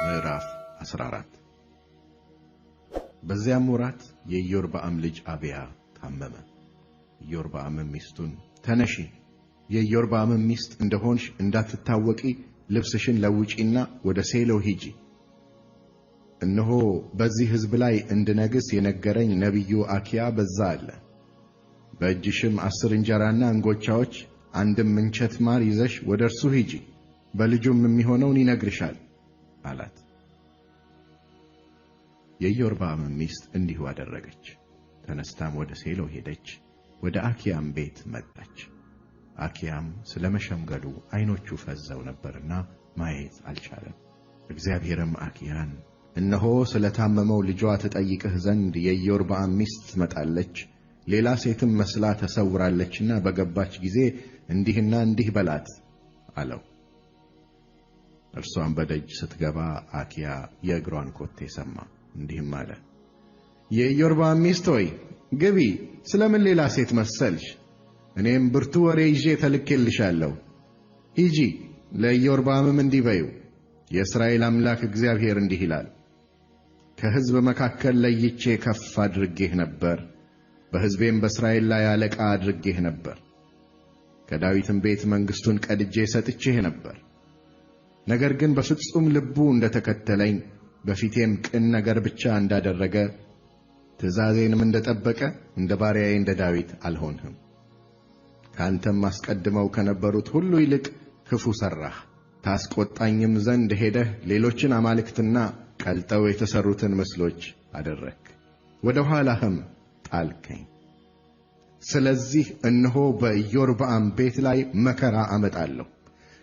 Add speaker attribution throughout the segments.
Speaker 1: ምዕራፍ 14 በዚያም ወራት የኢዮርብዓም ልጅ አብያ ታመመ። ኢዮርብዓምም ሚስቱን ተነሺ፣ የኢዮርብዓምም ሚስት እንደሆንሽ እንዳትታወቂ ልብስሽን ለውጪና ወደ ሴሎ ሂጂ። እነሆ በዚህ ሕዝብ ላይ እንድነግሥ የነገረኝ ነቢዩ አኪያ በዛ አለ። በእጅሽም 10 እንጀራና እንጎቻዎች አንድም ምንቸት ማር ይዘሽ ወደ እርሱ ሂጂ፣ በልጁም የሚሆነውን ይነግርሻል አላት። የኢዮርብዓም ሚስት እንዲሁ አደረገች። ተነስታም ወደ ሴሎ ሄደች፣ ወደ አኪያም ቤት መጣች። አኪያም ስለ መሸምገሉ ዓይኖቹ ፈዘው ነበርና ማየት አልቻለም። እግዚአብሔርም አኪያን እነሆ ስለ ታመመው ልጇ ትጠይቅህ ዘንድ የኢዮርብዓም ሚስት ትመጣለች፣ ሌላ ሴትም መስላ ተሰውራለችና በገባች ጊዜ እንዲህና እንዲህ በላት አለው። እርሷም በደጅ ስትገባ አኪያ የእግሯን ኮቴ ሰማ፣ እንዲህም አለ፣ የኢዮርብዓም ሚስት ሆይ ግቢ፣ ስለምን ሌላ ሴት መሰልሽ? እኔም ብርቱ ወሬ ይዤ ተልኬልሻለሁ። ሂጂ፣ ለኢዮርብዓምም እንዲህ በዪው፣ የእስራኤል አምላክ እግዚአብሔር እንዲህ ይላል፣ ከሕዝብ መካከል ለይቼ ከፍ አድርጌህ ነበር፣ በሕዝቤም በእስራኤል ላይ አለቃ አድርጌህ ነበር። ከዳዊትም ቤት መንግሥቱን ቀድጄ ሰጥቼህ ነበር። ነገር ግን በፍጹም ልቡ እንደተከተለኝ በፊቴም ቅን ነገር ብቻ እንዳደረገ ትእዛዜንም እንደጠበቀ እንደ ባሪያዬ እንደ ዳዊት አልሆንህም። ካንተም አስቀድመው ከነበሩት ሁሉ ይልቅ ክፉ ሠራህ። ታስቈጣኝም ዘንድ ሄደህ ሌሎችን አማልክትና ቀልጠው የተሠሩትን ምስሎች አደረግህ፣ ወደ ኋላህም ጣልከኝ። ስለዚህ እነሆ በኢዮርብዓም ቤት ላይ መከራ አመጣለሁ።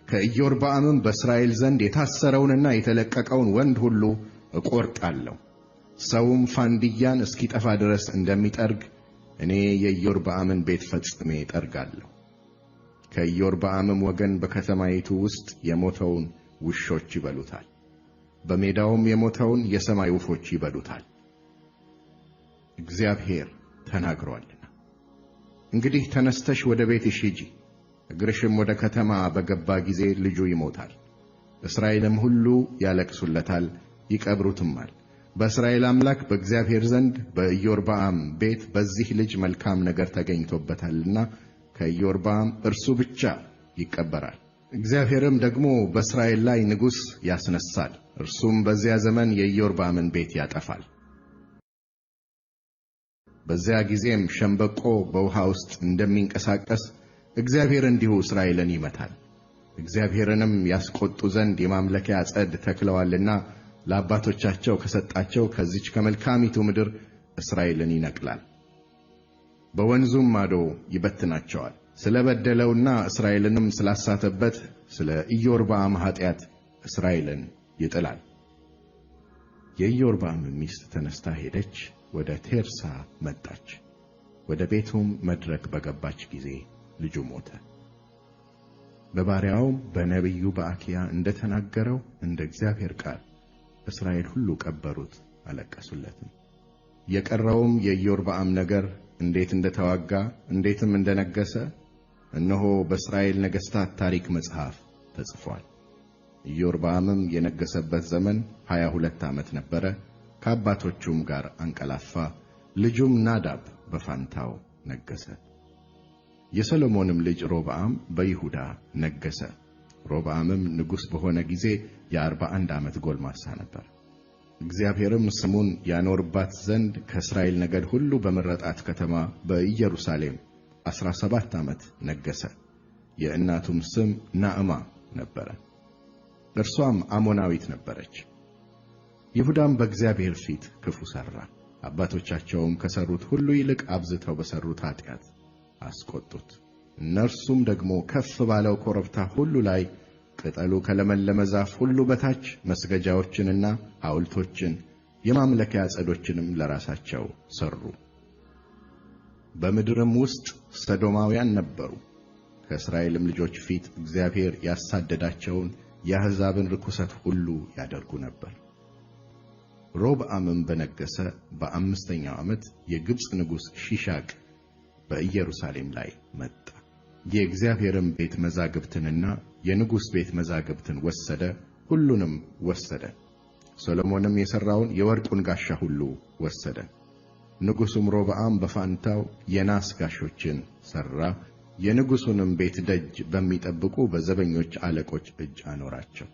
Speaker 1: ከኢዮርብዓምም በእስራኤል ዘንድ የታሰረውንና የተለቀቀውን ወንድ ሁሉ እቈርጣለሁ። ሰውም ፋንድያን እስኪጠፋ ድረስ እንደሚጠርግ እኔ የኢዮርብዓምን ቤት ፈጽሜ እጠርጋለሁ። ከኢዮርብዓምም ወገን በከተማይቱ ውስጥ የሞተውን ውሾች ይበሉታል፣ በሜዳውም የሞተውን የሰማይ ወፎች ይበሉታል። እግዚአብሔር ተናግሮአልና። እንግዲህ ተነስተሽ ወደ ቤትሽ ሂጂ። እግርሽም ወደ ከተማ በገባ ጊዜ ልጁ ይሞታል። እስራኤልም ሁሉ ያለቅሱለታል፣ ይቀብሩትማል። በእስራኤል አምላክ በእግዚአብሔር ዘንድ በኢዮርብዓም ቤት በዚህ ልጅ መልካም ነገር ተገኝቶበታልና ከኢዮርብዓም እርሱ ብቻ ይቀበራል። እግዚአብሔርም ደግሞ በእስራኤል ላይ ንጉሥ ያስነሳል፣ እርሱም በዚያ ዘመን የኢዮርብዓምን ቤት ያጠፋል። በዚያ ጊዜም ሸምበቆ በውሃ ውስጥ እንደሚንቀሳቀስ እግዚአብሔር እንዲሁ እስራኤልን ይመታል። እግዚአብሔርንም ያስቈጡ ዘንድ የማምለኪያ ዐፀድ ተክለዋልና ለአባቶቻቸው ከሰጣቸው ከዚች ከመልካሚቱ ምድር እስራኤልን ይነቅላል፣ በወንዙም ማዶ ይበትናቸዋል። ስለ በደለውና እስራኤልንም ስላሳተበት ስለ ኢዮርብዓም ኃጢአት እስራኤልን ይጥላል። የኢዮርብዓም ሚስት ተነስታ ሄደች፣ ወደ ቴርሳ መጣች። ወደ ቤቱም መድረክ በገባች ጊዜ ልጁ ሞተ። በባሪያውም በነቢዩ በአኪያ እንደ ተናገረው እንደ እግዚአብሔር ቃል እስራኤል ሁሉ ቀበሩት፣ አለቀሱለትም። የቀረውም የኢዮርብዓም ነገር እንዴት እንደተዋጋ እንዴትም እንደነገሠ እነሆ በእስራኤል ነገሥታት ታሪክ መጽሐፍ ተጽፏል። ኢዮርብዓምም የነገሠበት ዘመን 22 ዓመት ነበረ። ከአባቶቹም ጋር አንቀላፋ፣ ልጁም ናዳብ በፋንታው ነገሠ። የሰሎሞንም ልጅ ሮብዓም በይሁዳ ነገሠ። ሮብዓምም ንጉሥ በሆነ ጊዜ የ41 ዓመት ጎልማሳ ነበር። እግዚአብሔርም ስሙን ያኖርባት ዘንድ ከእስራኤል ነገድ ሁሉ በመረጣት ከተማ በኢየሩሳሌም 17 ዓመት ነገሠ። የእናቱም ስም ናዕማ ነበረ፣ እርሷም አሞናዊት ነበረች። ይሁዳም በእግዚአብሔር ፊት ክፉ ሠራ፣ አባቶቻቸውም ከሠሩት ሁሉ ይልቅ አብዝተው በሠሩት ኃጢአት አስቈጡት። እነርሱም ደግሞ ከፍ ባለው ኮረብታ ሁሉ ላይ ቅጠሉ ከለመለመ ዛፍ ሁሉ በታች መስገጃዎችንና ሐውልቶችን የማምለኪያ ዐፀዶችንም ለራሳቸው ሠሩ። በምድርም ውስጥ ሰዶማውያን ነበሩ። ከእስራኤልም ልጆች ፊት እግዚአብሔር ያሳደዳቸውን የአሕዛብን ርኵሰት ሁሉ ያደርጉ ነበር። ሮብዓምም በነገሠ በአምስተኛው ዓመት የግብፅ ንጉሥ ሺሻቅ በኢየሩሳሌም ላይ መጣ። የእግዚአብሔርም ቤት መዛግብትንና የንጉሥ ቤት መዛግብትን ወሰደ፣ ሁሉንም ወሰደ። ሰሎሞንም የሠራውን የወርቁን ጋሻ ሁሉ ወሰደ። ንጉሡም ሮብዓም በፋንታው የናስ ጋሾችን ሠራ። የንጉሡንም ቤት ደጅ በሚጠብቁ በዘበኞች አለቆች እጅ አኖራቸው።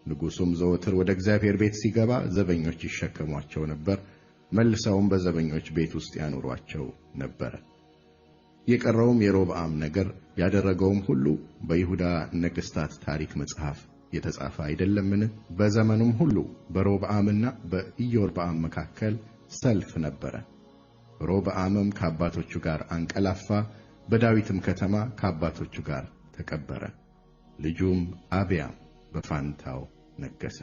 Speaker 1: ንጉሡም ዘወትር ወደ እግዚአብሔር ቤት ሲገባ ዘበኞች ይሸከሟቸው ነበር፣ መልሰውም በዘበኞች ቤት ውስጥ ያኖሯቸው ነበር። የቀረውም የሮብዓም ነገር ያደረገውም ሁሉ በይሁዳ ነገሥታት ታሪክ መጽሐፍ የተጻፈ አይደለምን? በዘመኑም ሁሉ በሮብዓምና በኢዮርብዓም መካከል ሰልፍ ነበረ። ሮብዓምም ከአባቶቹ ጋር አንቀላፋ፣ በዳዊትም ከተማ ከአባቶቹ ጋር ተቀበረ። ልጁም አብያም በፋንታው ነገሠ።